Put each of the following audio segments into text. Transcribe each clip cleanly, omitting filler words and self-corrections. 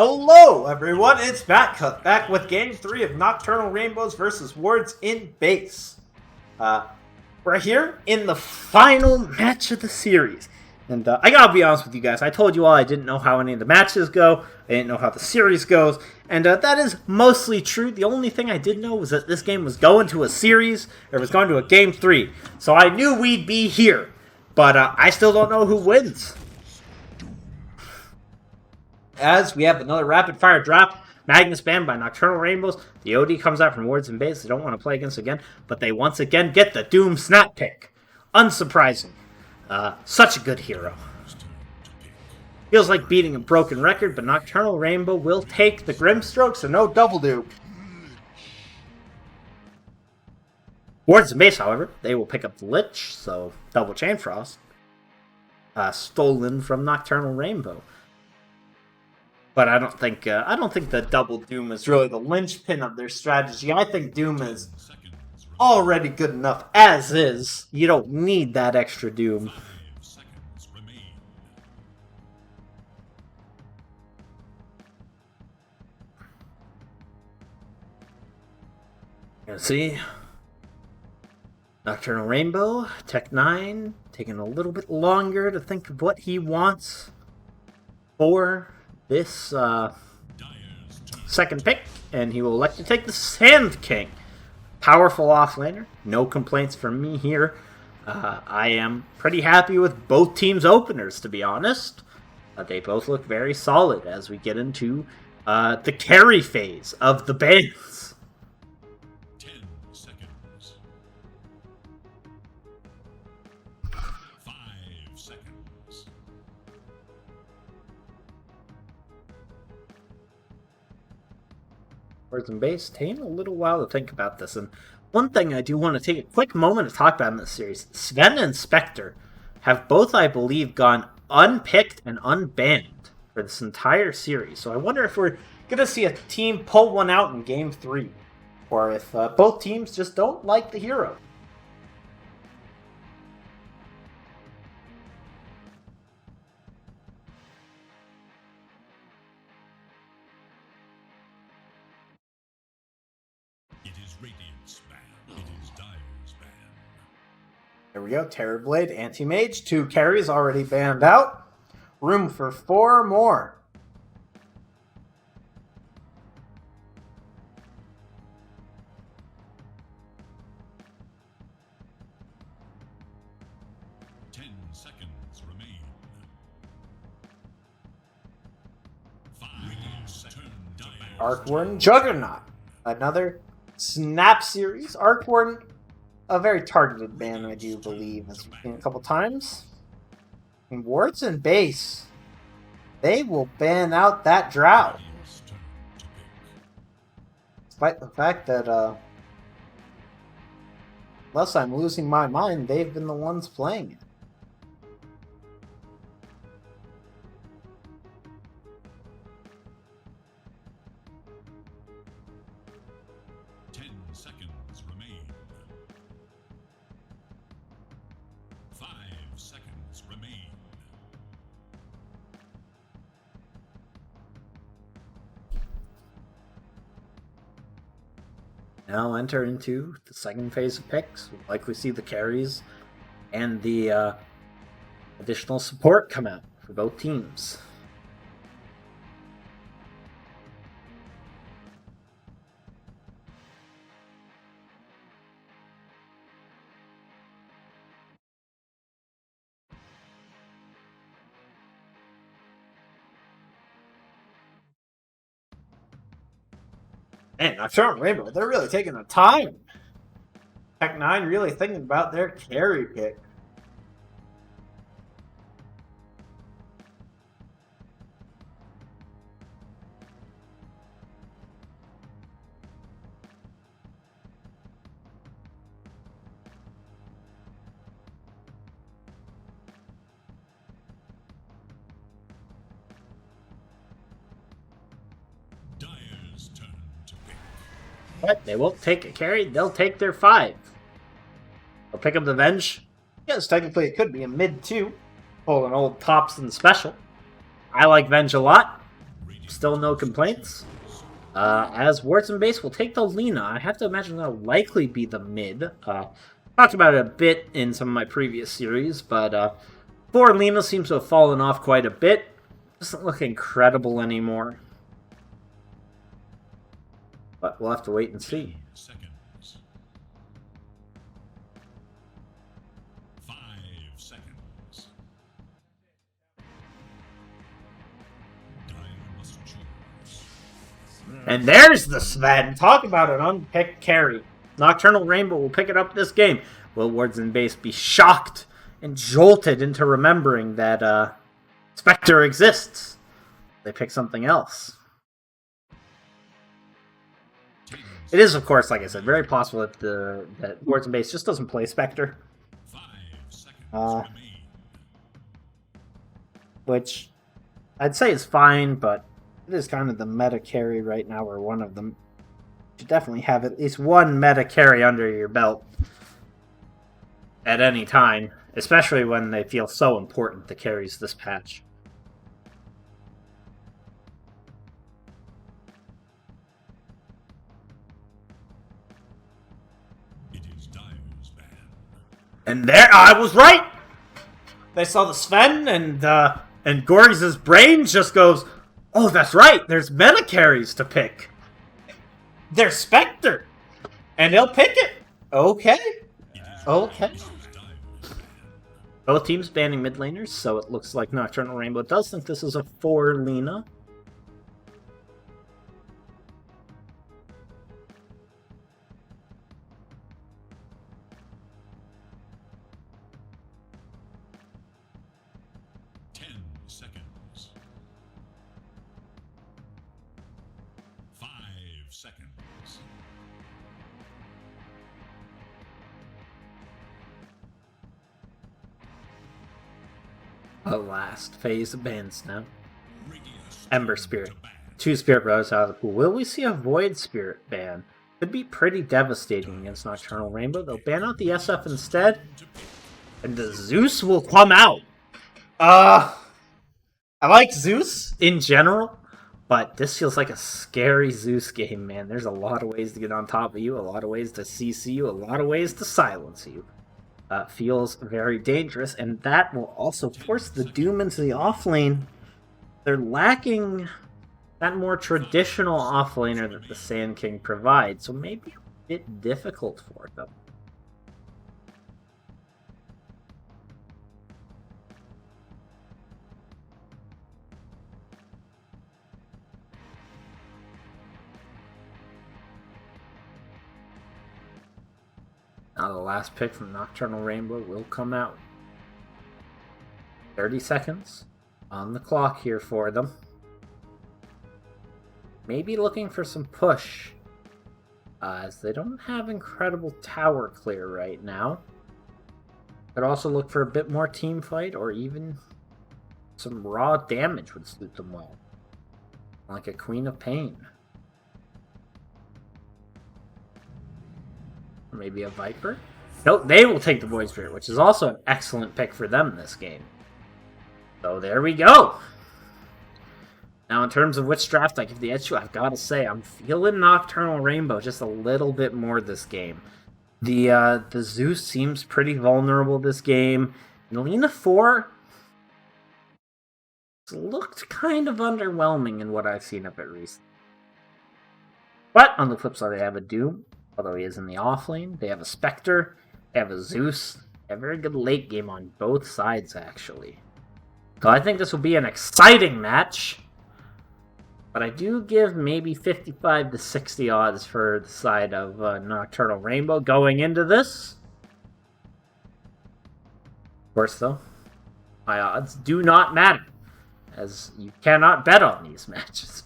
Hello, everyone. It's Matcast back with Game 3 of Nocturnal Rainbows versus Wards in base. We're here in the final match of the series. And I gotta be honest with you guys, I told you all I didn't know how any of the matches go, I didn't know how the series goes, and that is mostly true. The only thing I did know was that this game was going to a series, or was going to a Game 3. So I knew we'd be here, but I still don't know who wins. As we have another rapid fire drop, Magnus banned by Nocturnal Rainbows. The OD comes out from Wards and base. They don't want to play against again, but they once again get the Doom snap pick. Unsurprising. Such a good hero. Feels like beating a broken record, but Nocturnal Rainbow will take the Grimstroke, so no double Doom. Wards and base, however, they will pick up the Lich, so double Chain Frost. Stolen from Nocturnal Rainbow. But I don't think the double Doom is really the linchpin of their strategy. I think Doom is already good enough as is. You don't need that extra Doom. You see, Nocturnal Rainbow, Tech 9, taking a little bit longer to think of what he wants for this second pick, and he will elect to take the Sand King. Powerful offlaner. No complaints from me here. I am pretty happy with both teams' openers, to be honest. They both look very solid as we get into the carry phase of the bans. 10 seconds. 5 seconds. Wards and base, taking a little while to think about this. And one thing I do want to take a quick moment to talk about in this series, Sven and Spectre have both, I believe, gone unpicked and unbanned for this entire series. So I wonder if we're going to see a team pull one out in Game 3, or if both teams just don't like the hero. It is Radiant's ban. It is Dire's ban. There we go, Terrorblade, Anti-Mage, 2 carries already banned out. Room for 4 more. Ten seconds remain. 5 seconds. Arc Warden, Juggernaut. Another Snap series. Arc Warden, a very targeted ban, I do believe, as we've seen a couple times. And Wards and base, they will ban out that Drow. Dire's turn to pick. Despite the fact that, unless I'm losing my mind, they've been the ones playing it. Seconds remain. 5 seconds remain. Now enter into the second phase of picks. We'll likely see the carries and the additional support come out for both teams. Man, Nocturnal Rainbow, they're really taking the time. Tech 9 really thinking about their carry pick. Dire's turn to pick. But they won't take a carry, they'll take their 5. They'll pick up the Venge. Yes, technically it could be a mid 2. Pull an old Thompson special. I like Venge a lot. Radiant still no complaints. As Wards and Base will take the Lina. I have to imagine that'll likely be the mid. Talked about it a bit in some of my previous series, but 4 Lina seems to have fallen off quite a bit. Doesn't look incredible anymore. But we'll have to wait and see. 10 seconds. 5 seconds. Dire must choose. And there's the Sven. Talk about an unpicked carry. Nocturnal Rainbow will pick it up this game. Will Wards and Base be shocked and jolted into remembering that Spectre exists? They pick something else. It is, of course, like I said, very possible that Wards and Base just doesn't play Spectre. 5 seconds remain. Which I'd say is fine, but it is kind of the meta carry right now, or one of them. You should definitely have at least one meta carry under your belt at any time, especially when they feel so important, the carries this patch. It is Dire's ban. And there, I was right! They saw the Sven, and Gorgs' brain just goes, oh, that's right, there's meta carries to pick. There's Spectre, and he'll pick it. Okay. Okay. Both teams banning mid laners, so it looks like Nocturnal Rainbow does think this is a 4 Lina. Seconds. 5 seconds. The last phase of bans now. Radius Ember Spirit. 2 Spirit Brothers out of the pool. Will we see a Void Spirit ban? Could be pretty devastating against Nocturnal Rainbow. They'll ban out the SF instead, and the Zeus will come out. I like Zeus in general, but this feels like a scary Zeus game, man. There's a lot of ways to get on top of you, a lot of ways to CC you, a lot of ways to silence you. Feels very dangerous, and that will also force the Doom into the offlane. They're lacking that more traditional offlaner that the Sand King provides, so maybe a bit difficult for them. Now the last pick from Nocturnal Rainbow will come out. 30 seconds on the clock here for them. Maybe looking for some push, as they don't have incredible tower clear right now. Could also look for a bit more team fight, or even some raw damage would suit them well. Like a Queen of Pain. Or maybe a Viper? Nope, they will take the Void Spirit, which is also an excellent pick for them this game. So there we go! Now in terms of which draft I give the edge to, I've got to say, I'm feeling Nocturnal Rainbow just a little bit more this game. The Zeus seems pretty vulnerable this game. And Lina 4 looked kind of underwhelming in what I've seen of it recently. But on the flip side, they have a Doom, although he is in the offlane. They have a Spectre. They have a Zeus. They have a very good late game on both sides, actually. So I think this will be an exciting match. But I do give maybe 55 to 60 odds for the side of Nocturnal Rainbow going into this. Of course, though, my odds do not matter, as you cannot bet on these matches.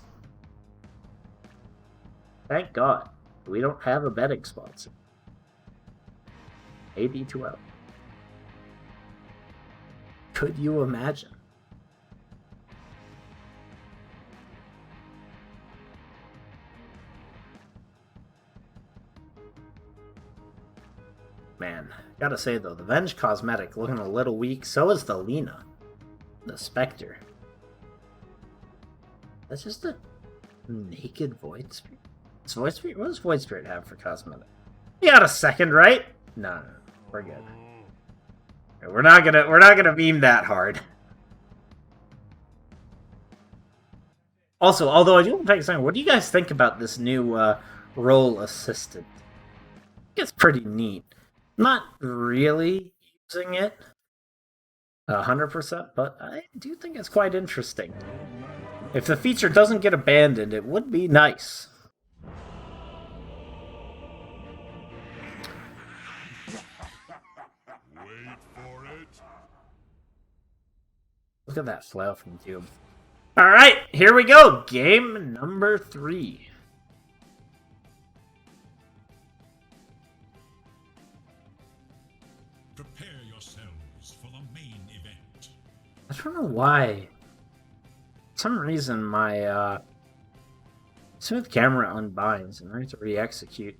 Thank God we don't have a betting sponsor. AD2L. Could you imagine? Man, gotta say though, the Venge cosmetic looking a little weak. So is the Lina, the Spectre. That's just a naked Void Spirit. What does Void Spirit have for cosmetic? You got a second, right? No, we're good. We're not gonna beam that hard. Also, although I do want to take a second, what do you guys think about this new role assistant? I think it's pretty neat. Not really using it 100%, but I do think it's quite interesting. If the feature doesn't get abandoned, it would be nice. Wait for it. Look at that flail from Cube. Alright, here we go. Game number 3. Prepare yourselves for the main event. I don't know why. For some reason, my smooth camera unbinds and I have to re-execute.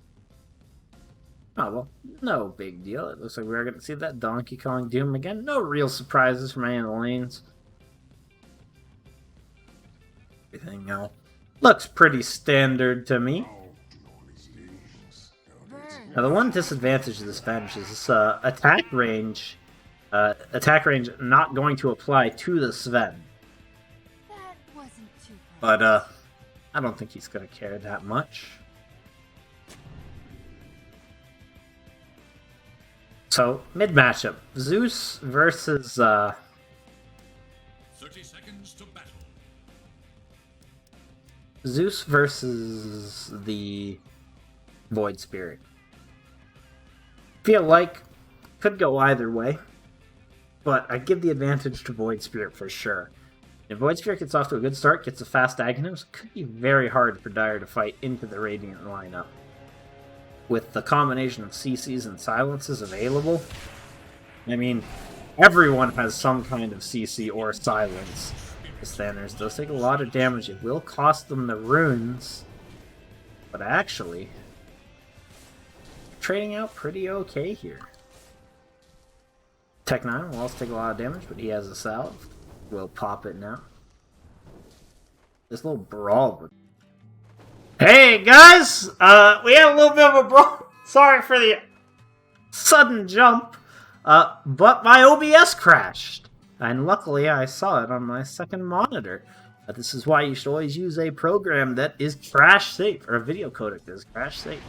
Oh, well, no big deal. It looks like we're going to see that Donkey Kong Doom again. No real surprises from any of the lanes. Everything else looks pretty standard to me. Now, the one disadvantage of this bench is this attack range not going to apply to the Sven. That wasn't too But, I don't think he's going to care that much. So, mid-matchup. Zeus versus, 30 seconds to battle. Zeus versus the Void Spirit. Feel like could go either way, but I give the advantage to Void Spirit for sure. If Void Spirit gets off to a good start, gets a fast Aghanim, it could be very hard for Dire to fight into the Radiant lineup. With the combination of CCs and silences available, I mean, everyone has some kind of CC or silence. The Thanners does take a lot of damage. It will cost them the runes, but actually, trading out pretty okay here. Tech 9 will also take a lot of damage, but he has a salve. We'll pop it now. This little brawl. Hey guys! We had a little bit of a brawl. Sorry for the sudden jump. But my OBS crashed. And luckily I saw it on my second monitor. This is why you should always use a program that is crash safe, or a video codec that is crash safe.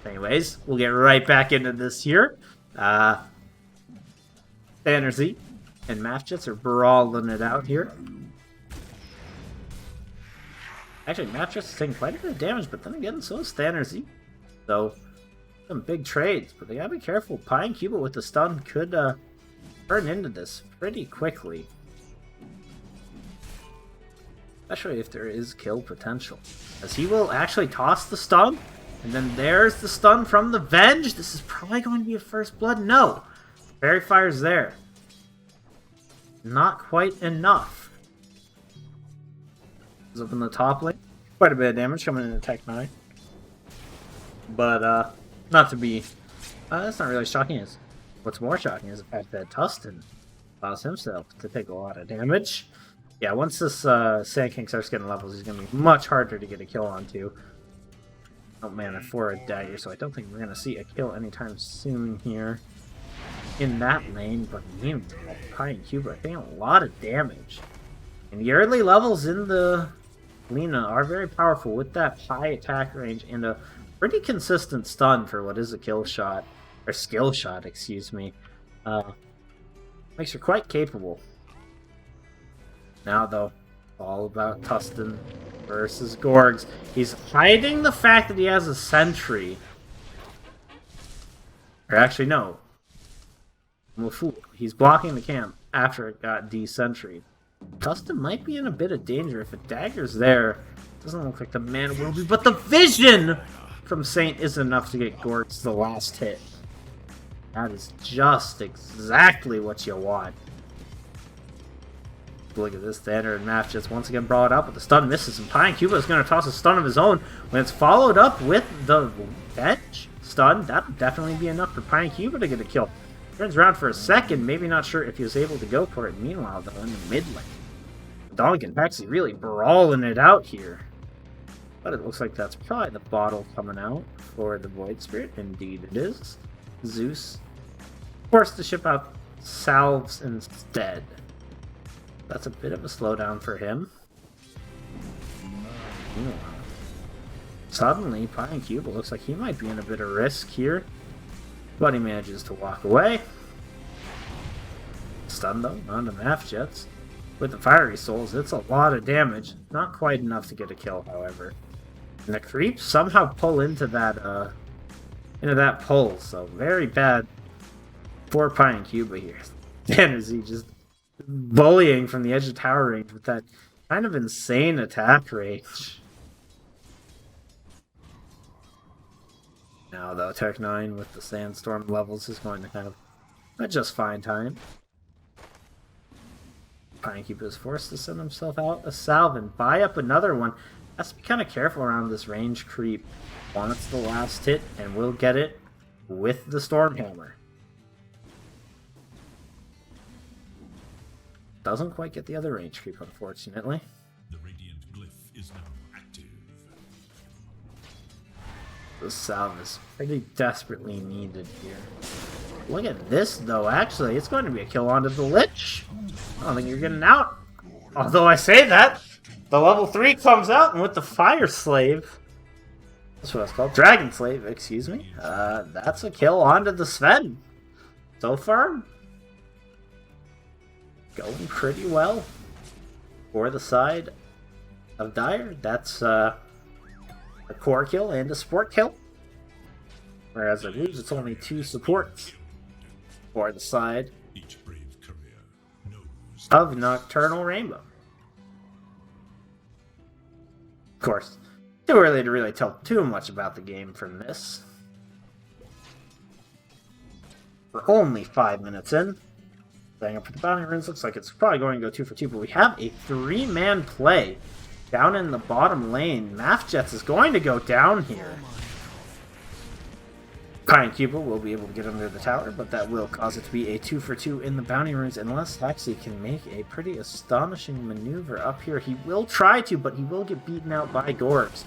Anyways, we'll get right back into this here. Banner Z and Matcast are brawling it out here. Actually, Matcast is taking quite a bit of damage, but then again, so is Banner Z. So, some big trades, but they gotta be careful. Pine Cuba with the stun could turn into this pretty quickly. Especially if there is kill potential. As he will actually toss the stun, and then there's the stun from the Venge. This is probably going to be a first blood. No! Fairy Fire's there. Not quite enough. He's up in the top lane. Quite a bit of damage coming into Tech 9. But, not to be... that's not really shocking. What's more shocking is the fact that Tustin allows himself to take a lot of damage. Yeah, once this Sand King starts getting levels, he's going to be much harder to get a kill onto. Oh man, for a dagger, so I don't think we're going to see a kill anytime soon here in that lane. But meanwhile, Pi and Cuba are taking a lot of damage. And the early levels in the Lina are very powerful with that high attack range and a pretty consistent stun for what is a kill shot, or skill shot, excuse me. Makes her quite capable. Now though, all about Tustin versus Gorgs. He's hiding the fact that he has a sentry. Or actually, no. I'm a fool. He's blocking the camp after it got de-sentry. Tustin might be in a bit of danger if a dagger's there. Doesn't look like the man will be, but the vision from Saint is enough to get Gorgs the last hit. That is just exactly what you want. Look at this, standard match just once again brought up, but the stun misses, and Pine Cuba is going to toss a stun of his own. When it's followed up with the bench stun, that'll definitely be enough for Pine Cuba to get a kill. Turns around for a second, maybe not sure if he was able to go for it. Meanwhile, though, in the mid lane, Donk and Hexy really brawling it out here. But it looks like that's probably the bottle coming out for the Void Spirit. Indeed it is. Zeus forced to ship out salves instead. That's a bit of a slowdown for him. Suddenly, Pine Cuba looks like he might be in a bit of risk here. But he manages to walk away. Stun though, onto Math Jets. With the Fiery Souls, it's a lot of damage. Not quite enough to get a kill, however. And the creeps somehow pull into that pull, so very bad for Pine Cuba here. Energy just bullying from the edge of tower range with that kind of insane attack range. Now though, Tech 9 with the Sandstorm levels is going to kind of adjust fine time. Pinekeeper is forced to send himself out a salve and buy up another one. Has to be kind of careful around this range creep. Wants the last hit and will get it with the Stormhammer. Doesn't quite get the other range creep, unfortunately. The radiant glyph is now active. The salve is pretty desperately needed here. Look at this, though. Actually, it's going to be a kill onto the Lich. I don't think you're getting out. Although I say that, the level 3 comes out, and with the Fire Slave, that's what it's called, Dragon Slave, excuse me, that's a kill onto the Sven. So far, going pretty well for the side of Dire. That's a core kill and a support kill. Whereas I believe it's only 2 supports for the side Each brave career knows of Nocturnal Rainbow. Of course, too early to really tell too much about the game from this. We're only 5 minutes in. Setting up for the bounty runes, looks like it's probably going to go 2 for 2, but we have a 3-man play down in the bottom lane. Math Jets is going to go down here. Pine Cuba will be able to get under the tower, but that will cause it to be a 2 for 2 in the bounty runes unless Hexy can make a pretty astonishing maneuver up here. He will try to, but he will get beaten out by Gorgs.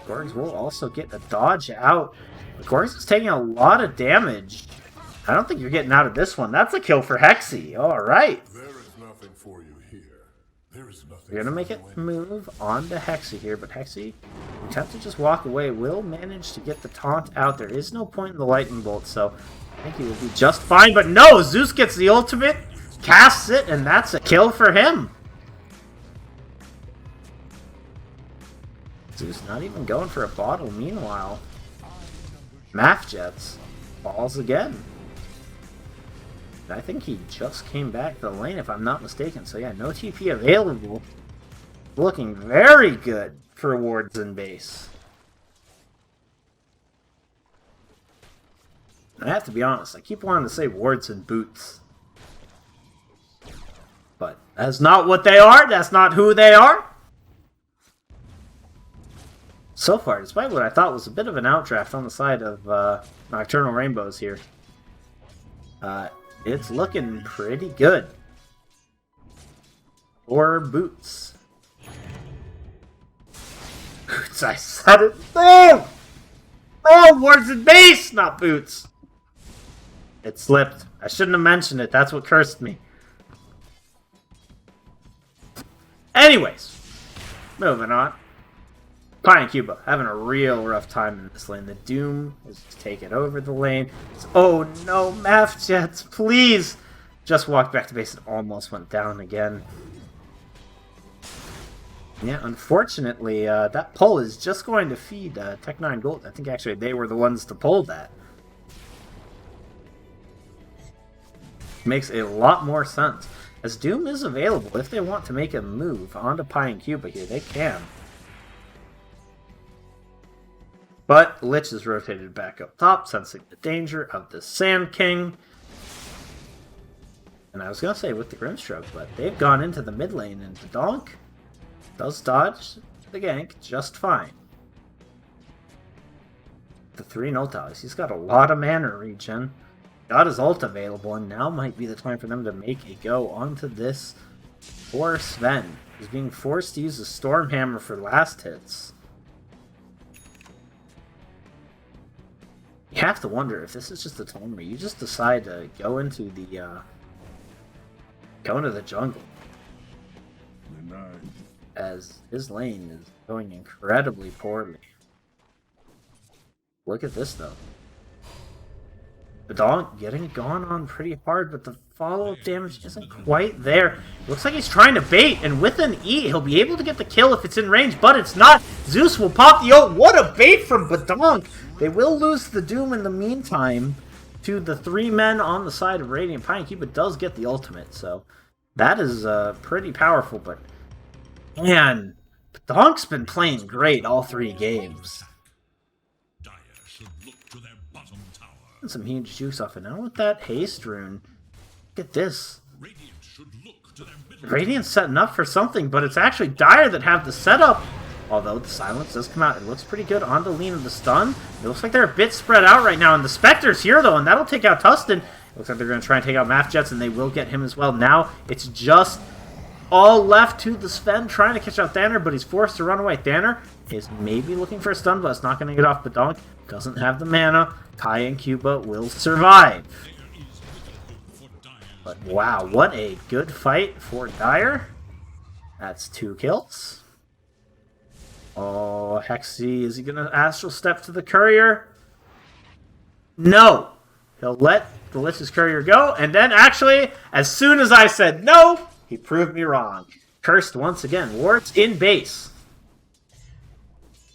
Gorgs will also get a dodge out. Gorgs is taking a lot of damage. I don't think you're getting out of this one. That's a kill for Hexy. Alright. There is nothing for you here. There is nothing. We're going to make it move on to Hexy here, but Hexy, attempt to just walk away, will manage to get the taunt out. There is no point in the lightning bolt, so I think he will be just fine. But no, Zeus gets the ultimate, casts it, and that's a kill for him. Zeus not even going for a bottle. Meanwhile, Math Jets falls again. I think he just came back to the lane, if I'm not mistaken. So yeah, no TP available. Looking very good for wards in base. I have to be honest, I keep wanting to say wards and boots. But that's not what they are, that's not who they are. So far, despite what I thought was a bit of an outdraft on the side of Nocturnal Rainbows here, it's looking pretty good for Boots. Boots, I said it. Oh! Oh, wards and base, not Boots. It slipped. I shouldn't have mentioned it. That's what cursed me. Anyways, moving on. Pine Cuba having a real rough time in this lane. The Doom is taking over the lane. Oh no, Math Jets, please! Just walked back to base and almost went down again. Yeah, unfortunately, that pull is just going to feed Tech 9 Gold. I think actually they were the ones to pull that. Makes a lot more sense. As Doom is available, if they want to make a move onto Pine Cuba here, they can. But Lich is rotated back up top, sensing the danger of the Sand King. And I was going to say with the Grimstroke, but they've gone into the mid lane, and the Donk does dodge the gank just fine. The 3 Nultiles, he's got a lot of mana regen. Got his ult available, and now might be the time for them to make a go onto this Poor Sven. He's being forced to use the Storm Hammer for last hits. You have to wonder if this is just a time where you just decide to go into the jungle, as his lane is going incredibly poorly. Look at this though. Badonk getting gone on pretty hard, but the follow-up damage isn't quite there. Looks like he's trying to bait, and with an E, he'll be able to get the kill if it's in range, but it's not. Zeus will pop the ult. What a bait from Badonk! They will lose the Doom in the meantime to the 3 men on the side of Radiant Pinekeeper, but does get the ultimate, so that is pretty powerful, but man, Badonk's been playing great all 3 games. Dire should look to their bottom tower. Some huge juice off it. Now with that haste rune, look at this. Radiant should look to their middle Radiant's setting up for something, but it's actually Dire that have the setup. Although the silence does come out, it looks pretty good on the lean of the stun. It looks like they're a bit spread out right now, and the Spectre's here though, and that'll take out Tustin. Looks like they're going to try and take out Math Jets, and they will get him as well. Now it's just all left to the Sven trying to catch out Thanner, but he's forced to run away. Thanner is maybe looking for a stun, but it's not going to get off Badonk. Doesn't have the mana. Kai and Cuba will survive. But wow, what a good fight for Dire. That's 2 kills. Oh, Hexy, is he going to Astral Step to the Courier? No! He'll let the Lich's Courier go, and then actually, as soon as I said no, he proved me wrong. Cursed once again. Wards in base.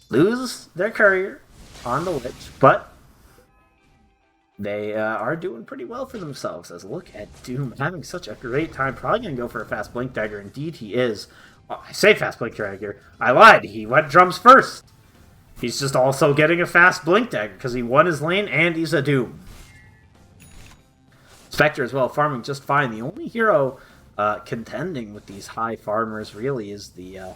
Lose their Courier on the Lich, but they are doing pretty well for themselves. As look at Doom having such a great time. Probably going to go for a fast Blink Dagger. Indeed he is. Oh, I say fast Blink Dagger. I lied. He went drums first. He's just also getting a fast Blink Dagger because he won his lane and he's a Doom. Spectre as well, farming just fine. The only hero contending with these high farmers really is the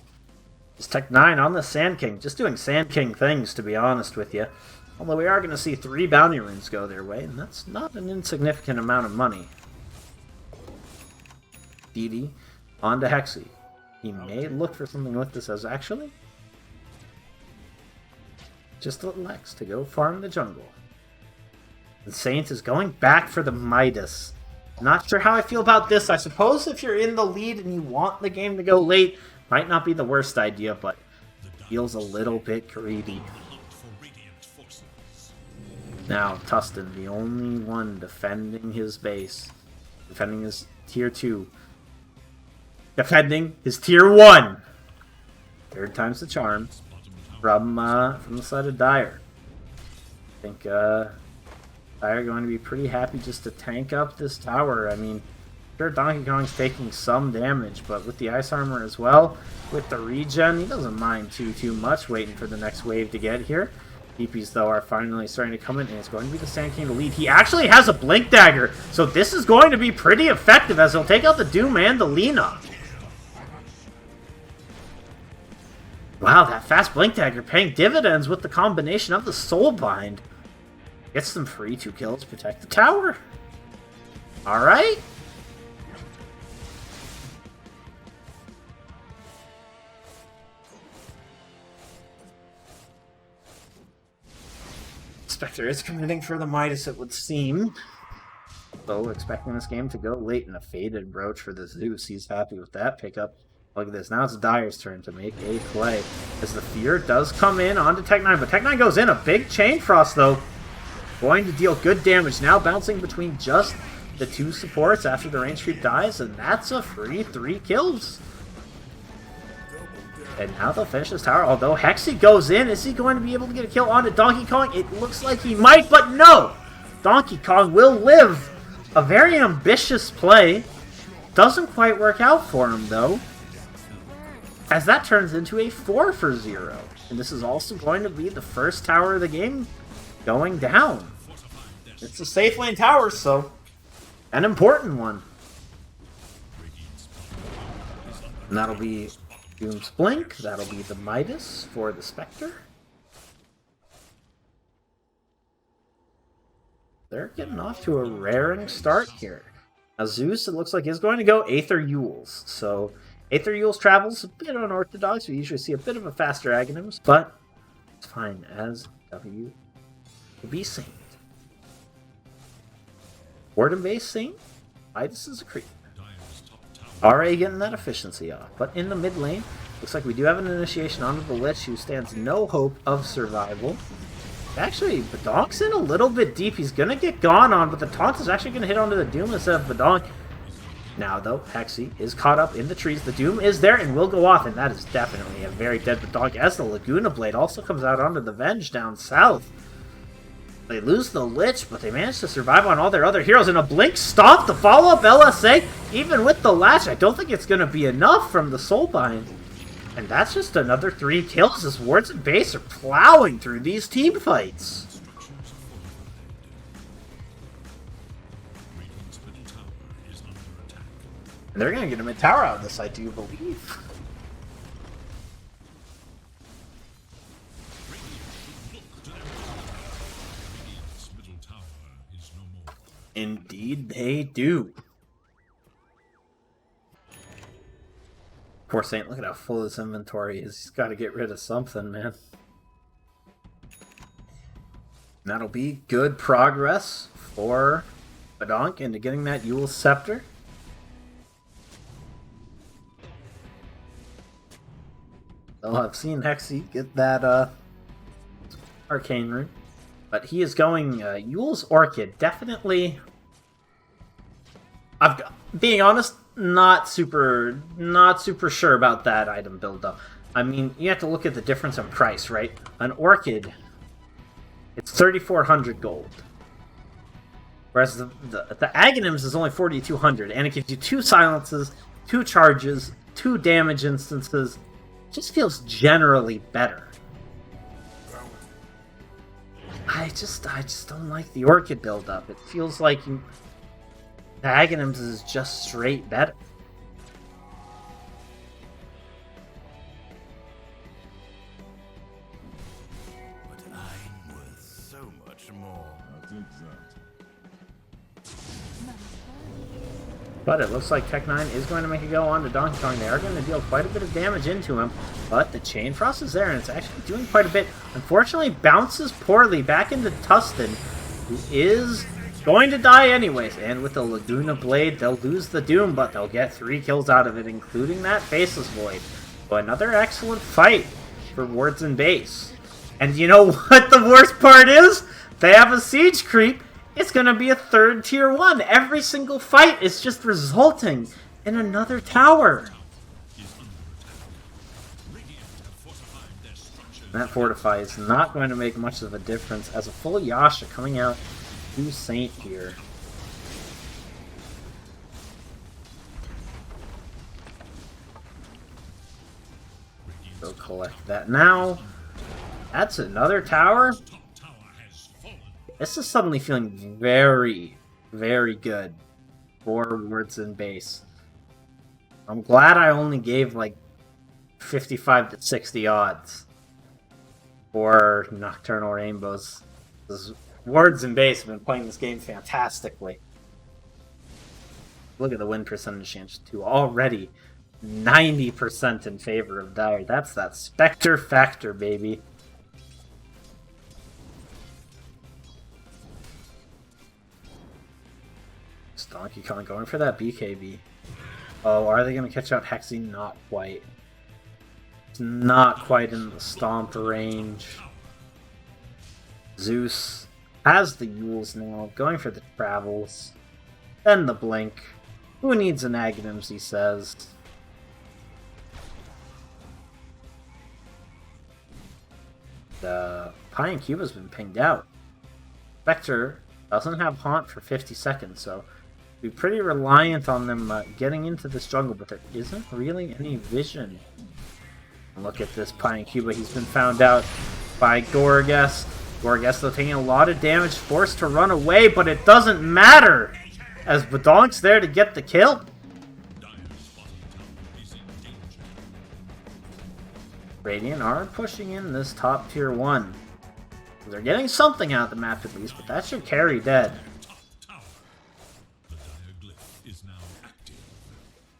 is Tech 9 on the Sand King. Just doing Sand King things, to be honest with you. Although we are going to see 3 bounty runes go their way, and that's not an insignificant amount of money. DD on to Hexy. He may look for something with this as actually just a little X to go farm the jungle. The Saint is going back for the Midas. Not sure how I feel about this. I suppose if you're in the lead and you want the game to go late, might not be the worst idea, but feels a little bit greedy. Now, Tustin, the only one defending his base. Defending his tier 2. Defending his tier 1! 3rd time's the charm. From the side of Dire. I think Dire going to be pretty happy just to tank up this tower. I mean, sure, Donkey Kong's taking some damage, but with the ice armor as well, with the regen, he doesn't mind too much waiting for the next wave to get here. DPs, though, are finally starting to come in, and it's going to be the Sand King to lead. He actually has a Blink Dagger, so this is going to be pretty effective as he'll take out the Doom and the Lina. Wow, that fast Blink Dagger paying dividends with the combination of the Soulbind. Gets them free 2 kills, protect the tower. Alright. Spectre is committing for the Midas, it would seem. Though expecting this game to go late, and a faded brooch for the Zeus. He's happy with that pickup. Look at this. Now it's Dire's turn to make a play. As the Fear does come in onto Tech 9, but Tech 9 goes in. A big Chain Frost, though. Going to deal good damage. Now bouncing between just the 2 supports after the range creep dies, and that's a free 3 kills. And now they'll finish this tower. Although Hexy goes in, is he going to be able to get a kill onto Donkey Kong? It looks like he might, but no! Donkey Kong will live. A very ambitious play. Doesn't quite work out for him, though, as that turns into a 4-for-0. And this is also going to be the first tower of the game going down. It's a safe lane tower, so an important one. And that'll be Doom's Blink. That'll be the Midas for the Spectre. They're getting off to a raring start here. Now Zeus, it looks like, is going to go Aether Yules. So Aether Yule's travels a bit unorthodox. We usually see a bit of a faster Aghanims, but it's fine as W to be Saint. Warden base Saint, Midas is a creep. Already getting that efficiency off, but in the mid lane, looks like we do have an initiation onto the Lich, who stands no hope of survival. Actually, Badonk's in a little bit deep. He's going to get gone on, but the taunt is actually going to hit onto the Doom instead of Badonk. Now, though, Hexy is caught up in the trees. The Doom is there and will go off, and that is definitely a very dead Badonk, as the Laguna Blade also comes out onto the Venge down south. They lose the Lich, but they manage to survive on all their other heroes. And a Blink Stomp to follow up LSA. Even with the Lash, I don't think it's going to be enough from the Soulbind. And that's just another 3 kills as Wards and Base are plowing through these team fights. And they're going to get a mid-tower out of this, I do believe. Indeed they do. Poor Saint, look at how full his inventory is. He's got to get rid of something, man. And that'll be good progress for Badonk into getting that Yule Scepter. So I've seen Hexy get that Arcane Rune. But he is going Yule's Orchid. Definitely, being honest, not super sure about that item build though. I mean, you have to look at the difference in price, right? An Orchid, it's 3,400 gold. Whereas the Aghanims is only 4,200, and it gives you 2 silences, 2 charges, 2 damage instances. It just feels generally better. I just don't like the Orchid build-up. It feels like the Aghanims is just straight better. But I'm worth so much more. But it looks like Tech9 is going to make a go on to Donkey Kong. They are going to deal quite a bit of damage into him, but the Chain Frost is there, and it's actually doing quite a bit. Unfortunately, bounces poorly back into Tustin, who is going to die anyways. And with the Laguna Blade, they'll lose the Doom, but they'll get 3 kills out of it, including that Faceless Void. So another excellent fight for Wards and Base. And you know what the worst part is? They have a Siege Creep. It's going to be a 3rd tier 1. Every single fight is just resulting in another tower. That Fortify is not going to make much of a difference as a full Yasha coming out to Saint here. Go collect that now. That's another tower. This is suddenly feeling very, very good for Wards and Base. I'm glad I only gave like 55 to 60 odds for Nocturnal Rainbows. Because Wards and Base have been playing this game fantastically. Look at the win percentage change to already 90% in favor of Dire. That's that Spectre factor, baby. Donkey Kong going for that BKB. Oh, are they going to catch out Hexy? Not quite. It's not quite in the stomp range. Zeus has the Yules now, going for the travels. Then the blink. Who needs an Aghanims, he says. The Pine Cube has been pinged out. Spectre doesn't have Haunt for 50 seconds, so be pretty reliant on them getting into this jungle, but there isn't really any vision. Look at this Pine Cuba. He's been found out by Gorgas. Gorgas, though, taking a lot of damage, forced to run away, but it doesn't matter, as Badonk's there to get the kill. Radiant are pushing in this top tier 1. They're getting something out of the map at least, but that's your carry dead.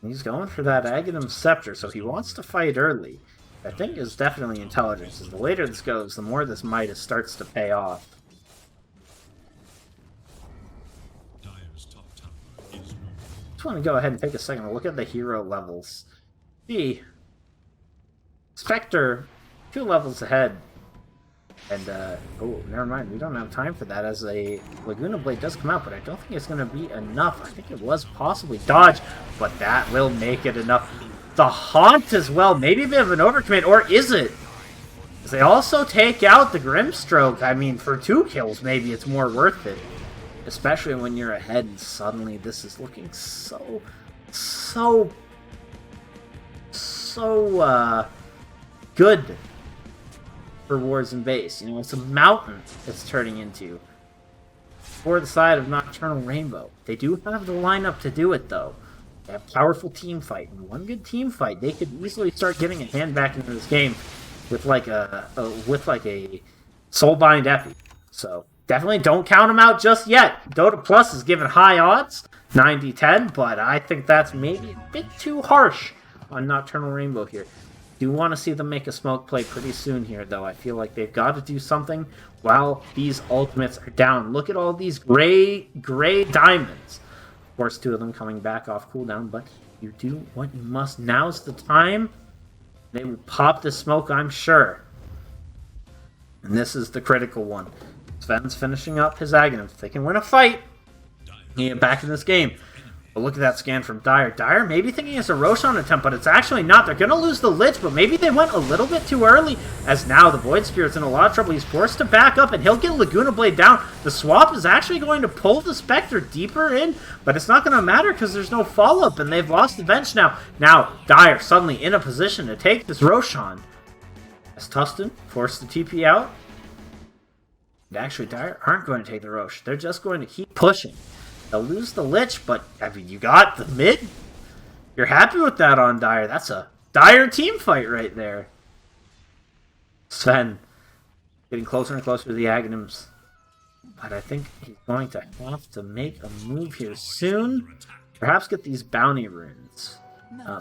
He's going for that Aghanim Scepter, so he wants to fight early. I think is definitely intelligence. As the later this goes, the more this Midas starts to pay off. Dire's top tower is Just want to go ahead and take a second to look at the hero levels. See, Spectre, 2 levels ahead. And, oh, never mind, we don't have time for that as a Laguna Blade does come out, but I don't think it's going to be enough. I think it was possibly dodge, but that will make it enough. The Haunt as well, maybe a bit of an overcommit, or is it? Because they also take out the Grimstroke. I mean, for 2 kills, maybe it's more worth it. Especially when you're ahead and suddenly this is looking so good for Wards and Base. You know, it's a mountain it's turning into for the side of Nocturnal Rainbow. They do have the lineup to do it, though. They have powerful team fight, and one good team fight, they could easily start getting a hand back into this game with like a Soulbind Epi. So definitely don't count them out just yet. Dota Plus is given high odds, 90-10, but I think that's maybe a bit too harsh on Nocturnal Rainbow here. Do want to see them make a smoke play pretty soon here, though. I feel like they've got to do something while these ultimates are down. Look at all these gray diamonds. Of course, 2 of them coming back off cooldown, but you do what you must. Now's the time. They will pop the smoke, I'm sure. And this is the critical one. Sven's finishing up his Aghanim. If they can win a fight, he get back in this game. But look at that scan from Dire. Dire maybe thinking it's a Roshan attempt, but it's actually not. They're going to lose the Lich, but maybe they went a little bit too early, as now the Void Spirit's in a lot of trouble. He's forced to back up, and he'll get Laguna Blade down. The swap is actually going to pull the Spectre deeper in, but it's not going to matter because there's no follow-up, and they've lost the bench now. Now, Dire suddenly in a position to take this Roshan. As Tustin forced the TP out. And actually, Dire aren't going to take the Rosh. They're just going to keep pushing. They'll lose the Lich, but, I mean, you got the mid. You're happy with that on Dire. That's a Dire team fight right there. Sven getting closer and closer to the Aghanims. But I think he's going to have to make a move here soon. Perhaps get these bounty runes.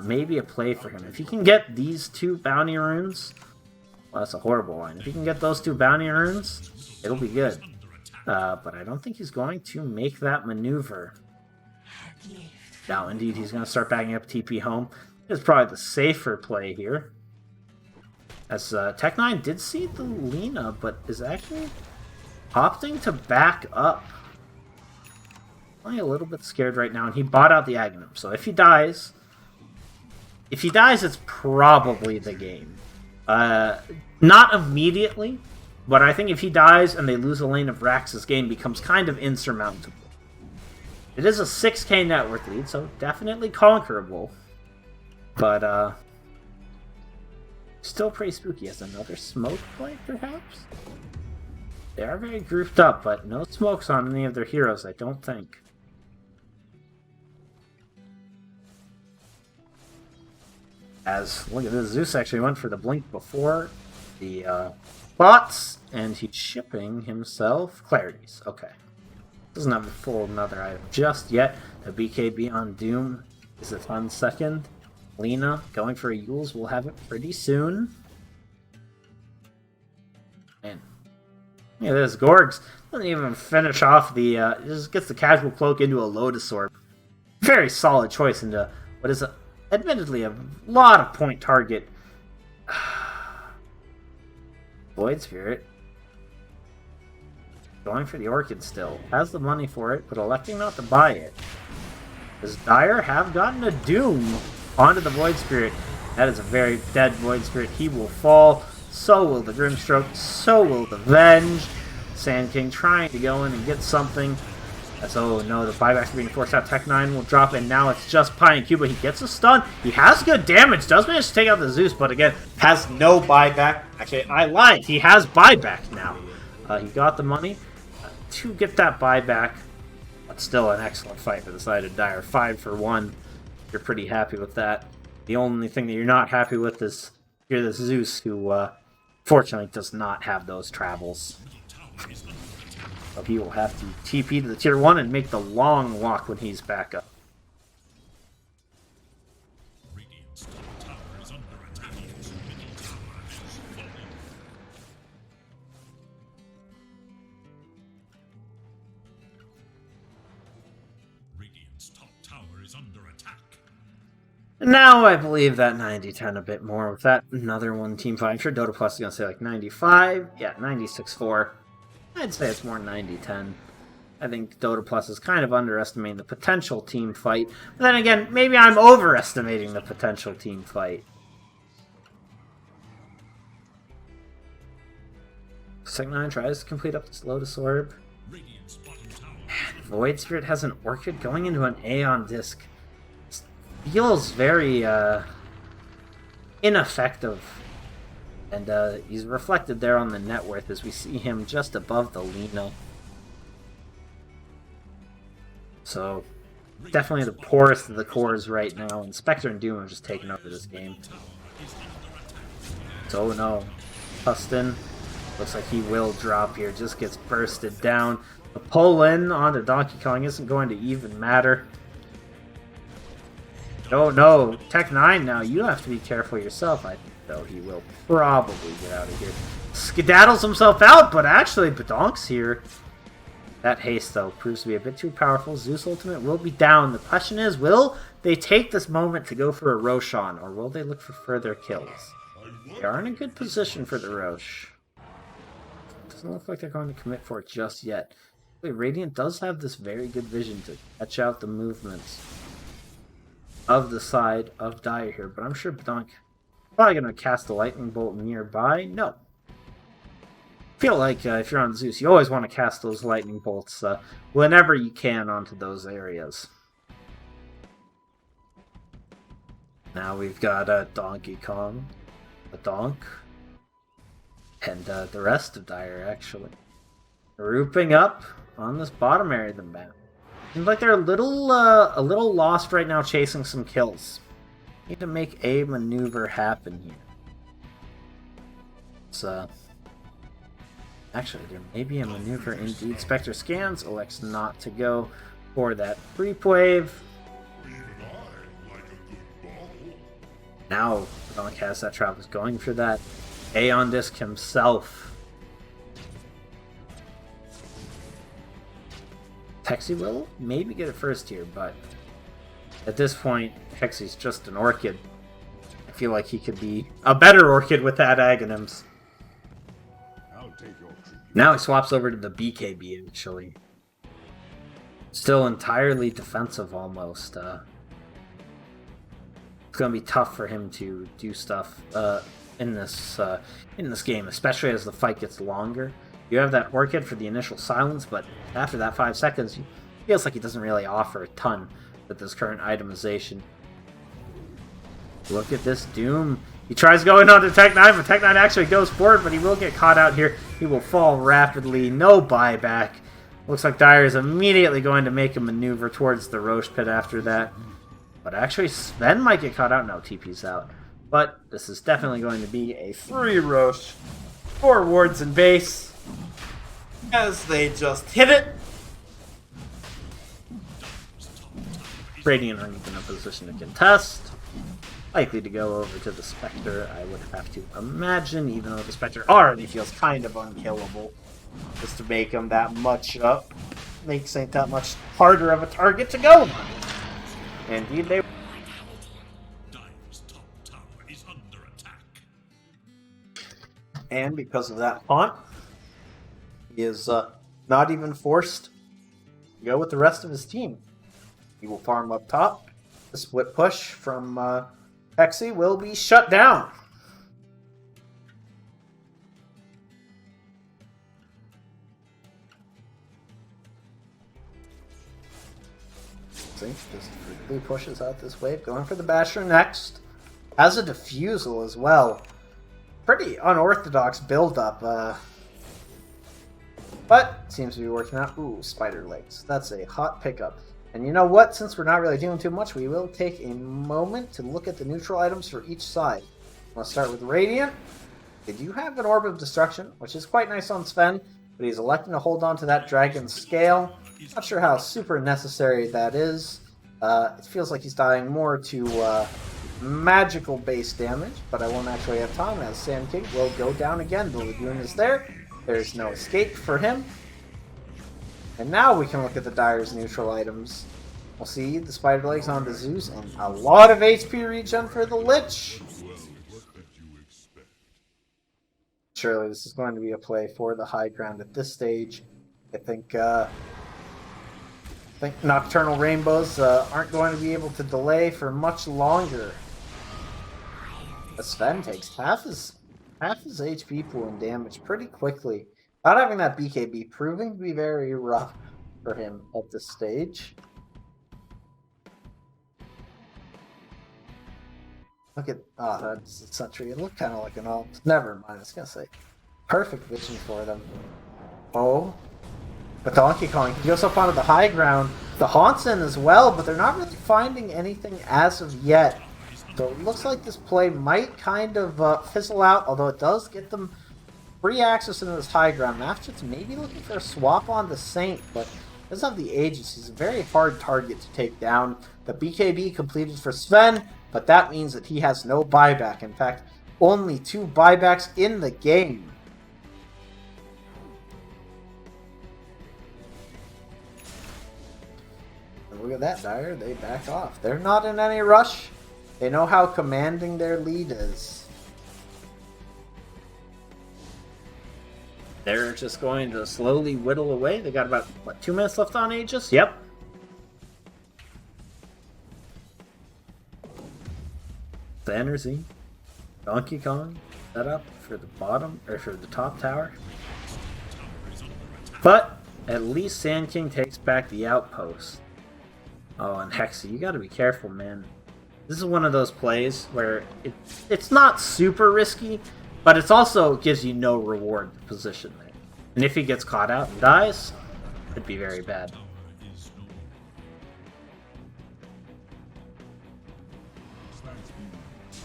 Maybe a play for him. If he can get these 2 bounty runes, well, that's a horrible line. If he can get those 2 bounty runes, it'll be good. But I don't think he's going to make that maneuver. Now, indeed, he's going to start backing up TP home. It's probably the safer play here. As Tech9 did see the Lina, but is actually opting to back up. I'm a little bit scared right now, and he bought out the Aghanim. So if he dies, it's probably the game. Not immediately. But I think if he dies and they lose a lane of Rax, this game becomes kind of insurmountable. It is a 6k net worth lead, so definitely conquerable. But, still pretty spooky. As another smoke play, perhaps? They are very grouped up, but no smokes on any of their heroes, I don't think. As, look at this, Zeus actually went for the blink before the, bots, and he's shipping himself clarities. Okay. Doesn't have a full another item just yet. The BKB on Doom is a fun second. Lina going for a Yules. We'll have it pretty soon. Man. Yeah, this Gorgs doesn't even finish off the, just gets the casual cloak into a Lotus Orb. Very solid choice into what is admittedly a lot of point target. Void Spirit. Going for the Orchid still. Has the money for it, but electing not to buy it. Does Dire have gotten a Doom onto the Void Spirit? That is a very dead Void Spirit. He will fall. So will the Grimstroke. So will the Venge. Sand King trying to go in and get something. As, oh no, the buybacks are being forced out. Tech9 will drop in. Now it's just Pie and Cuba. He gets a stun. He has good damage. Does manage to take out the Zeus, but again, has no buyback. Actually, I lied. He has buyback now. He got the money to get that buyback. But still an excellent fight for the side of Dire. 5 for 1. You're pretty happy with that. The only thing that you're not happy with is you're the Zeus who, fortunately, does not have those travels. So he will have to TP to the tier 1 and make the long walk when he's back up. is under attack. Now I believe that 90-10 a bit more with that another one team fight. I'm sure Dota Plus is going to say like 95. Yeah, 96-4. I'd say it's more 90-10. I think Dota Plus is kind of underestimating the potential team fight. But then again, maybe I'm overestimating the potential team fight. Sec9 tries to complete up this Lotus Orb. Radiant's bottom tower. Void Spirit has an Orchid going into an Aeon Disc. Feels very ineffective, and he's reflected there on the net worth as we see him just above the Lina. So definitely the poorest of the cores right now, and Spectre and Doom have just taken over this game. So no, Huston looks like he will drop here, just gets bursted down. The pull in onto Donkey Kong isn't going to even matter. Oh no, Tech9 now, you have to be careful yourself. I think, though, he will probably get out of here. Skedaddles himself out, but actually, Badonk's here. That haste, though, proves to be a bit too powerful. Zeus Ultimate will be down. The question is, will they take this moment to go for a Roshan, or will they look for further kills? They are in a good position for the Rosh. Doesn't look like they're going to commit for it just yet. Wait, Radiant does have this very good vision to catch out the movements of the side of Dire here, but I'm sure Badonk probably going to cast a lightning bolt nearby. No. I feel like if you're on Zeus, you always want to cast those lightning bolts whenever you can onto those areas. Now we've got Donkey Kong, a Donk, and the rest of Dire actually grouping up on this bottom area of the map. Seems like they're a little lost right now chasing some kills. Need to make a maneuver happen here. It's actually there may be a maneuver indeed. Spectre scans, elects not to go for that creep wave. Now Donk has that Travis going for that. Aeon Disc himself. Hexy will maybe get it first here, but at this point, Hexy's just an Orchid. I feel like he could be a better Orchid with that Aghanims. Now he swaps over to the BKB, actually. Still entirely defensive, almost. It's going to be tough for him to do stuff in this game, especially as the fight gets longer. You have that Orchid for the initial silence, but after that 5 seconds, it feels like he doesn't really offer a ton with this current itemization. Look at this Doom. He tries going on to Tech9, but Tech9 actually goes forward, but he will get caught out here. He will fall rapidly. No buyback. Looks like Dire is immediately going to make a maneuver towards the Roche pit after that. But actually, Sven might get caught out. No, TP's out. But this is definitely going to be a free Roche for wards and base, as they just hit it. Radiant aren't even in a position to contest. Likely to go over to the Spectre, I would have to imagine, even though the Spectre already feels kind of unkillable. Just to make him that much up makes ain't that much harder of a target to go. Indeed, they. Dire's top tower is under attack. And because of that haunt, he is not even forced to go with the rest of his team. He will farm up top. The split push from Hexy will be shut down. See, just quickly pushes out this wave. Going for the Basher next. Has a Diffusal as well. Pretty unorthodox build-up. But seems to be working out. Ooh, Spider Legs. That's a hot pickup. And you know what? Since we're not really doing too much, we will take a moment to look at the neutral items for each side. Let's start with Radiant. They do have an Orb of Destruction, which is quite nice on Sven, but he's electing to hold on to that Dragon Scale. Not sure how super necessary that is. It feels like he's dying more to magical base damage, but I won't actually have time, as Sand King will go down again. The Lagoon is there. There's no escape for him. And now we can look at the Dire's neutral items. We'll see the spider legs on the Zeus and a lot of HP regen for the Lich. Surely this is going to be a play for the high ground at this stage. I think Nocturnal Rainbows aren't going to be able to delay for much longer. Sven takes half his HP pool and damage pretty quickly. Not having that BKB proving to be very rough for him at this stage. Look at that's a sentry. It looked kind of like an alt. Never mind. I was gonna say perfect vision for them. Oh, but Donkey Kong he goes up onto the high ground. The Haunt's in as well, but they're not really finding anything as of yet. So it looks like this play might kind of fizzle out, although it does get them free access into this high ground. Mafjit's maybe looking for a swap on the Saint, but doesn't have the Aegis. He's a very hard target to take down. The BKB completed for Sven, but that means that he has no buyback. In fact, only 2 buybacks in the game. And look at that, Dire. They back off. They're not in any rush. They know how commanding their lead is. They're just going to slowly whittle away. They got about, what, 2 minutes left on Aegis? Yep. Energy, Donkey Kong set up for the bottom or for the top tower, but at least Sand King takes back the outpost. Oh, and Hexy, you got to be careful, man. This is one of those plays where it's not super risky, but it's also gives you no reward position there. And if he gets caught out and dies, it'd be very bad.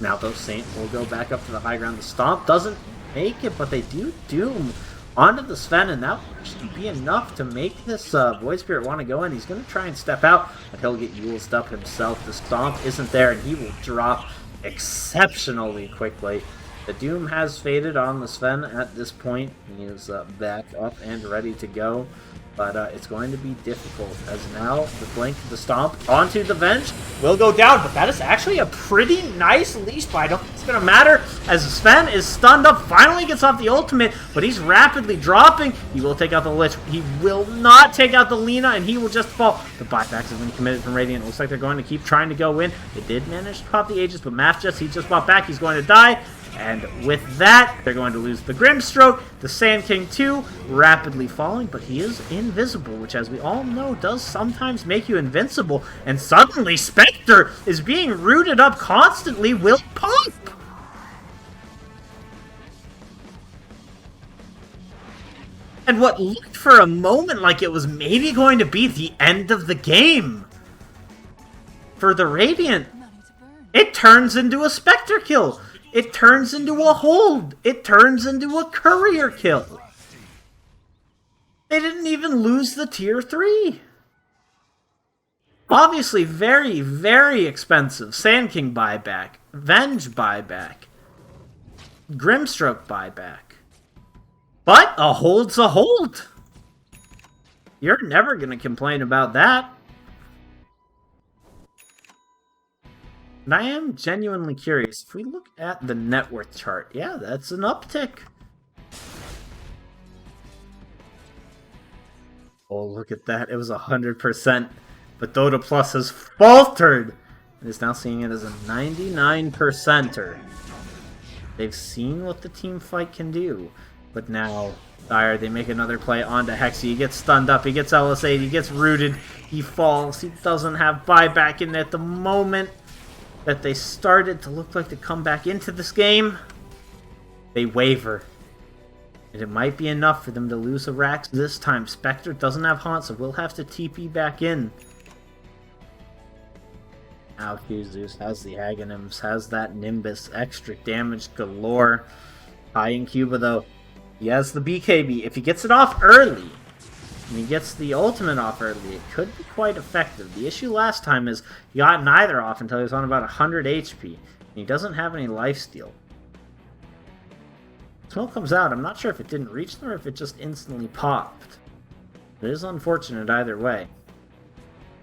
Now those Saint will go back up to the high ground. The Stomp doesn't make it, but they do Doom onto the Sven, and that should be enough to make this Void Spirit want to go in. He's going to try and step out, but he'll get Yulesed up himself. The Stomp isn't there, and he will drop exceptionally quickly. The Doom has faded on the Sven at this point. He is back up and ready to go. But it's going to be difficult, as now the Blink, the Stomp onto the Venge will go down. But that is actually a pretty nice leash fight. I don't think it's going to matter, as Sven is stunned up, finally gets off the ultimate, but he's rapidly dropping. He will take out the Lich. He will not take out the Lina, and he will just fall. The buybacks have been committed from Radiant. It looks like they're going to keep trying to go in. They did manage to pop the Aegis, but he just bought back. He's going to die. And with that, they're going to lose the Grimstroke. The Sand King 2 rapidly falling, but he is invisible, which, as we all know, does sometimes make you invincible. And suddenly, Spectre is being rooted up constantly, will pop! And what looked for a moment like it was maybe going to be the end of the game for the Radiant, it turns into a Spectre kill. It turns into a hold. It turns into a courier kill. They didn't even lose the tier 3. Obviously very, very expensive. Sand King buyback. Venge buyback. Grimstroke buyback. But a hold's a hold. You're never going to complain about that. And I am genuinely curious. If we look at the net worth chart, yeah, that's an uptick. Oh, look at that. It was 100%. But Dota Plus has faltered. It is now seeing it as a 99%er. They've seen what the team fight can do. But now, Dire, they make another play onto Hexy. He gets stunned up. He gets LS8. He gets rooted. He falls. He doesn't have buyback in at the moment that they started to look like to come back into this game. They waver. And it might be enough for them to lose a Rax this time. Spectre doesn't have Haunt, so we'll have to TP back in. Now Zeus has the Aghanims, has that Nimbus, extra damage galore. High in Cuba though, he has the BKB. If he gets it off early, and he gets the ultimate off early, it could be quite effective. The issue last time is he got neither off until he was on about 100 HP. And he doesn't have any lifesteal. Smoke comes out. I'm not sure if it didn't reach them or if it just instantly popped. It is unfortunate either way.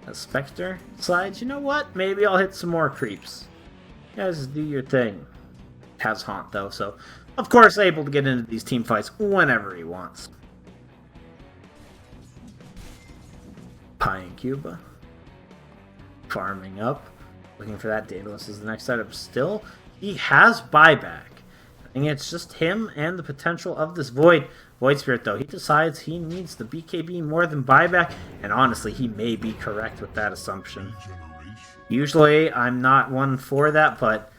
As Spectre decides, you know what? Maybe I'll hit some more creeps. You guys do your thing. Has Haunt though, so of course able to get into these team fights whenever he wants. Pie and Cuba. Farming up. Looking for that Daedalus is the next setup. Still, he has buyback. I think it's just him and the potential of this Void Spirit, though. He decides he needs the BKB more than buyback, and honestly, he may be correct with that assumption. Usually, I'm not one for that, but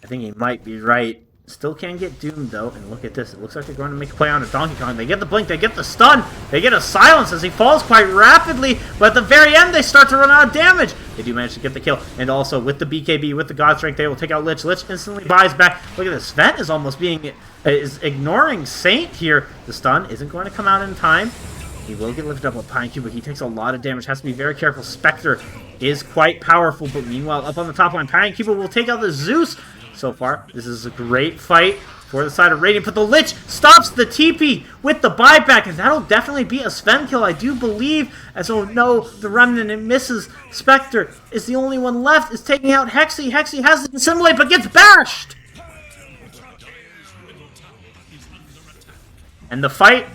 I think he might be right. Still can't get doomed, though, and look at this. It looks like they're going to make a play on a Donkey Kong. They get the blink, they get the stun, they get a silence as he falls quite rapidly, but at the very end, they start to run out of damage. They do manage to get the kill, and also with the BKB, with the God Strength, they will take out Lich. Lich instantly buys back. Look at this. Sven is almost is ignoring Saint here. The stun isn't going to come out in time. He will get lifted up with Pine Cube, but he takes a lot of damage. Has to be very careful. Spectre is quite powerful, but meanwhile, up on the top line, Pine Cube will take out the Zeus. So far, this is a great fight for the side of Radiant, but the Lich stops the TP with the buyback, and that'll definitely be a Sven kill, I do believe, as oh no, the Remnant, it misses. Spectre is the only one left, is taking out Hexy. Hexy has to dissimulate, but gets bashed! And the fight,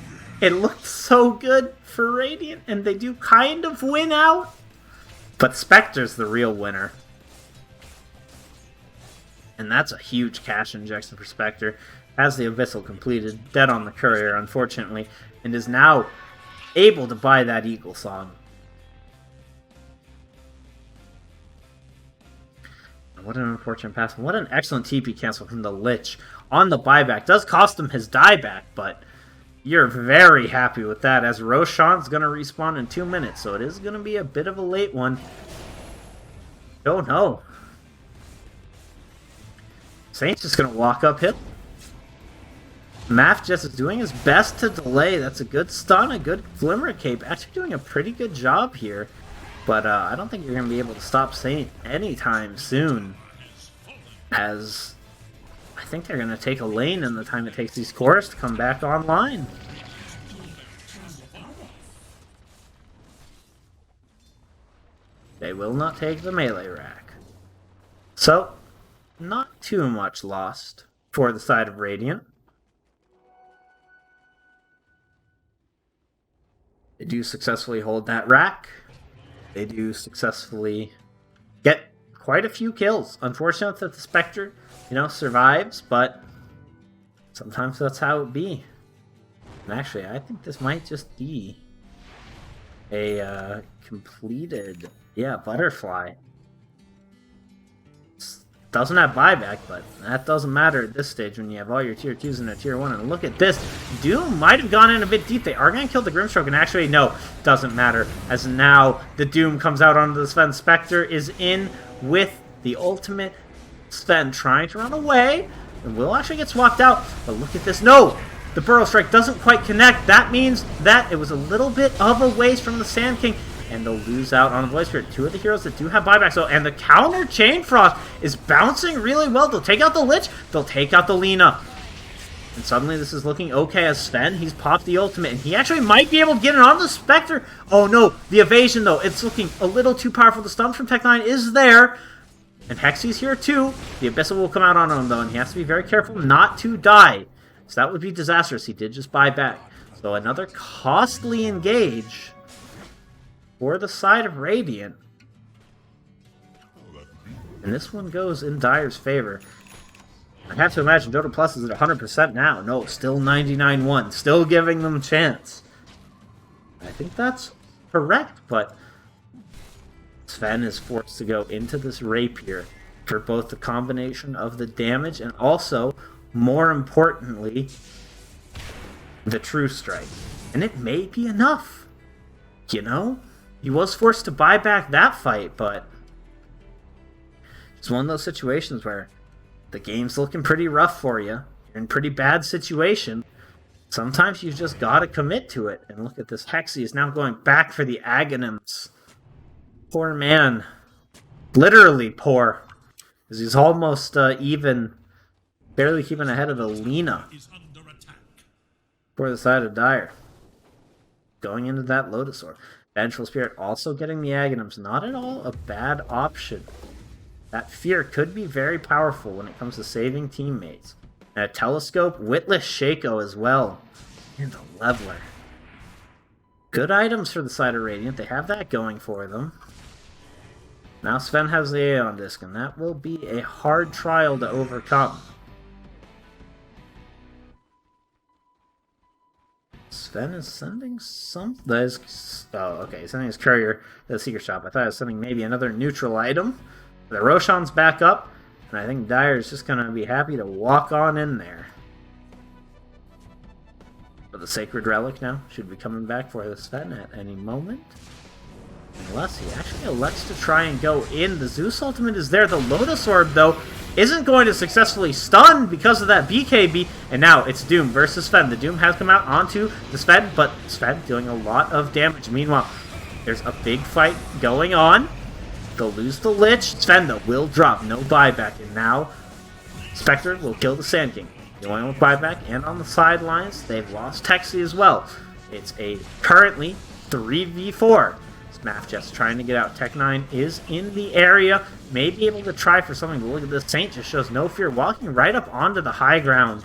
it looked so good for Radiant, and they do kind of win out, but Spectre's the real winner. And that's a huge cash injection for Spectre. Has the Abyssal completed, dead on the courier, unfortunately, and is now able to buy that Eagle Song. What an unfortunate pass. What an excellent TP cancel from the Lich on the buyback. Does cost him his dieback, but you're very happy with that, as Roshan's going to respawn in 2 minutes, so it is going to be a bit of a late one. Oh no. Saint's just going to walk uphill. Math just is doing his best to delay. That's a good stun, a good Glimmer Cape. Actually doing a pretty good job here. But I don't think you're going to be able to stop Saint anytime soon. As I think they're going to take a lane in the time it takes these cores to come back online. They will not take the melee rack. So, not too much lost for the side of Radiant. They do successfully hold that rack. They do successfully get quite a few kills. Unfortunate that the Spectre, survives, but sometimes that's how it be. And actually, I think this might just be a completed, butterfly. Doesn't have buyback, but that doesn't matter at this stage when you have all your tier 2s and a tier 1. And look at this. Doom might have gone in a bit deep. They are going to kill the Grimstroke, and actually, no, doesn't matter. As now the Doom comes out onto the Sven. Spectre is in with the ultimate. Sven trying to run away, and Will actually gets walked out. But look at this. No! The Burrow Strike doesn't quite connect. That means that it was a little bit of a waste from the Sand King. And they'll lose out on the Void Spirit. Two of the heroes that do have buybacks, though. And the counter Chain Frost is bouncing really well. They'll take out the Lich. They'll take out the Lina. And suddenly this is looking okay as Sven. He's popped the ultimate. And he actually might be able to get it on the Spectre. Oh, no. The evasion, though. It's looking a little too powerful. The stun from Tech9 is there. And Hexy's here, too. The Abyssal will come out on him, though. And he has to be very careful not to die. So that would be disastrous. He did just buy back. So another costly engage for the side of Radiant. And this one goes in Dire's favor. I have to imagine Dota Plus is at 100% now. No, still 99-1. Still giving them a chance. I think that's correct, but Sven is forced to go into this Rapier for both the combination of the damage and also, more importantly, the True Strike. And it may be enough. He was forced to buy back that fight, but it's one of those situations where the game's looking pretty rough for you. You're in a pretty bad situation. Sometimes you just gotta commit to it. And look at this. Hexy is now going back for the Aghanims. Poor man. Literally poor. Because he's almost even, barely keeping ahead of the Lina for the side of Dire. Going into that Lotus Orb. Vengeful Spirit also getting the Aghanim's not at all a bad option. That fear could be very powerful when it comes to saving teammates. And a Telescope, Witless Shaco as well. And a Leveler. Good items for the side of Radiant. They have that going for them. Now Sven has the Aeon Disc, and that will be a hard trial to overcome. Sven is sending something. Oh, okay. He's sending his courier to the Secret Shop. I thought he was sending maybe another neutral item. The Roshan's back up, and I think Dire is just going to be happy to walk on in there. But the Sacred Relic now should be coming back for the Sven at any moment. Unless he actually elects to try and go in. The Zeus ultimate is there. The Lotus Orb, though, isn't going to successfully stun because of that BKB. And now it's Doom versus Sven. The Doom has come out onto the Sven, but Sven doing a lot of damage. Meanwhile, there's a big fight going on. They'll lose the Lich. Sven, though, will drop. No buyback. And now Spectre will kill the Sand King. Going with buyback, and on the sidelines, they've lost Texi as well. It's a currently 3v4. Math just trying to get out. Tech9 is in the area. May be able to try for something. But look at this. Saint just shows no fear. Walking right up onto the high ground.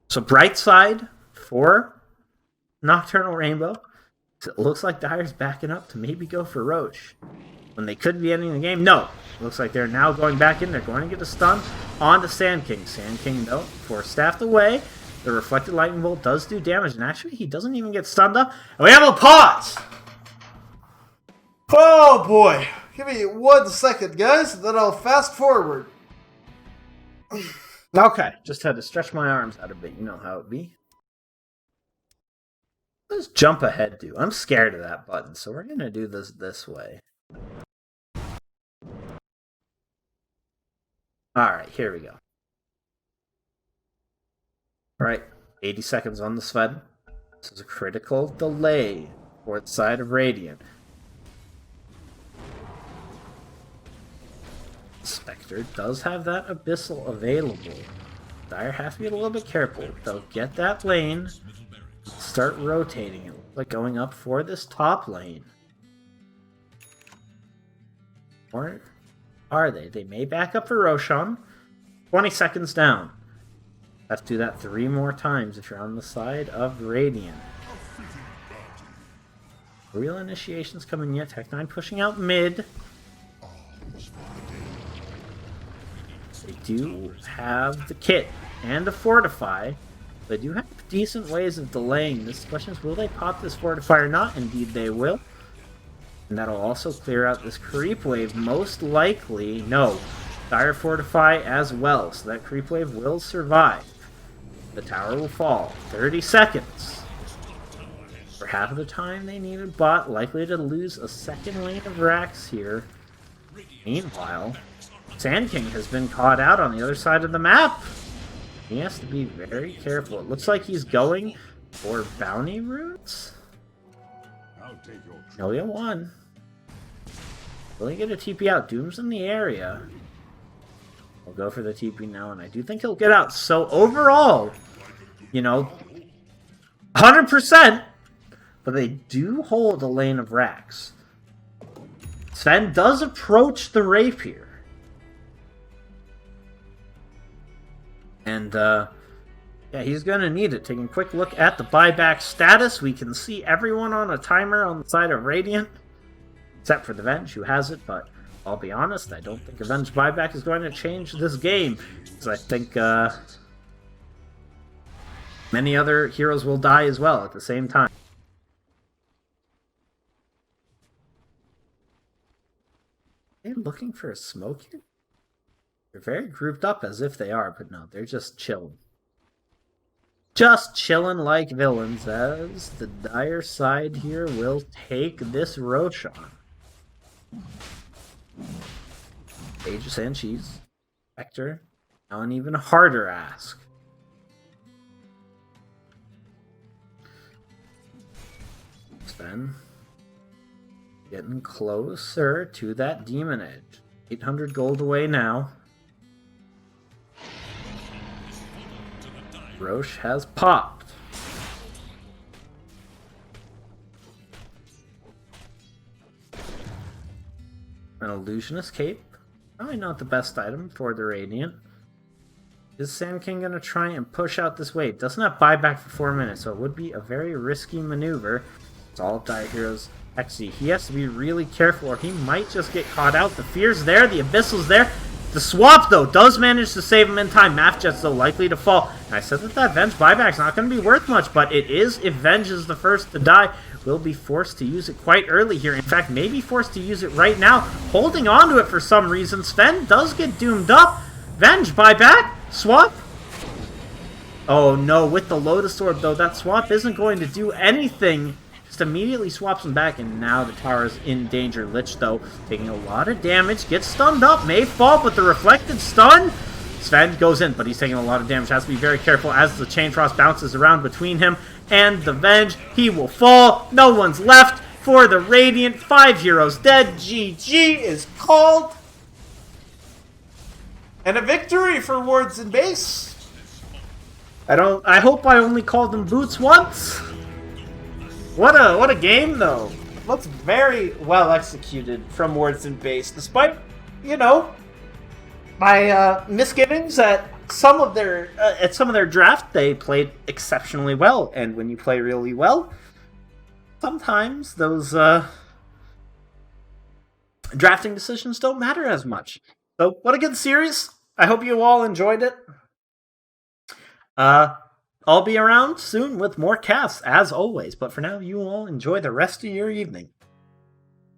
So bright side for Nocturnal Rainbow. It looks like Dire's backing up to maybe go for Roche. When they could be ending the game. No. Looks like they're now going back in. They're going to get a stun on the Sand King. Sand King, though, force staffed away. The Reflected Lightning Bolt does do damage, and actually he doesn't even get stunned up. And we have a pause! Oh boy. Give me 1 second, guys, and then I'll fast forward. Okay, just had to stretch my arms out a bit. You know how it be. What does jump ahead do? I'm scared of that button, so we're going to do this way. Alright, here we go. Alright, 80 seconds on the Sven. This is a critical delay for the side of Radiant. Spectre does have that Abyssal available. Dire have to get a little bit careful. They'll get that lane, start rotating it. Looks like going up for this top lane. Or are they? They may back up for Roshan. 20 seconds down. Have to do that 3 more times if you're on the side of Radiant. Real initiations coming yet. Tech9 pushing out mid. They do have the kit and the fortify. They do have decent ways of delaying this. The question is, will they pop this fortify or not? Indeed they will. And that'll also clear out this creep wave. Most likely, no. Dire fortify as well. So that creep wave will survive. The tower will fall. 30 seconds. For half of the time they needed bot. Likely to lose a second lane of Rax here. Meanwhile, Sand King has been caught out on the other side of the map. He has to be very careful. It looks like he's going for bounty routes. No, he won. Will he get a TP out? Doom's in the area. We'll go for the TP now, and I do think he'll get out. So overall, you know, 100%, but they do hold a lane of Rax. Sven does approach the Rapier. And, yeah, he's going to need it. Taking a quick look at the buyback status, we can see everyone on a timer on the side of Radiant, except for the Venge, who has it, but I'll be honest, I don't think Avenge buyback is going to change this game, because I think many other heroes will die as well at the same time. They're looking for a smoke here? They're very grouped up as if they are, but no, they're just chilling. Just chilling like villains, as the Dire side here will take this Roshan. Aegis and Cheese. Vector. Now an even harder ask. Sven. Getting closer to that Demon Edge. 800 gold away now. Roche has popped. An illusionist cape. Probably not the best item for the Radiant. Is Sand King going to try and push out this wave? Doesn't have buyback for 4 minutes, so it would be a very risky maneuver. It's all Dire Heroes XC. He has to be really careful or he might just get caught out. The Fear's there, the Abyssal's there. The swap, though, does manage to save him in time. Math Jet's, though, likely to fall. And I said that Venge buyback's not going to be worth much, but it is if Venge is the first to die. Will be forced to use it quite early here. In fact, maybe forced to use it right now. Holding on to it for some reason. Sven does get doomed up. Venge buyback. Swap? Oh no, with the Lotus Orb though, that swap isn't going to do anything. Just immediately swaps him back, and now the tower is in danger. Lich though, taking a lot of damage, gets stunned up, may fall, but the reflected stun, Sven goes in, but he's taking a lot of damage. Has to be very careful as the Chain Frost bounces around between him and the Venge. He will fall. No one's left for the Radiant. 5 heroes dead. GG is called. And a victory for Wards in base. I hope I only called them boots once. What a game though. Looks very well executed from Wards in base, despite, you know, my misgivings at Some of their draft, they played exceptionally well, and when you play really well, sometimes those drafting decisions don't matter as much. So, what a good series. I hope you all enjoyed it. I'll be around soon with more casts, as always. But for now, you all enjoy the rest of your evening.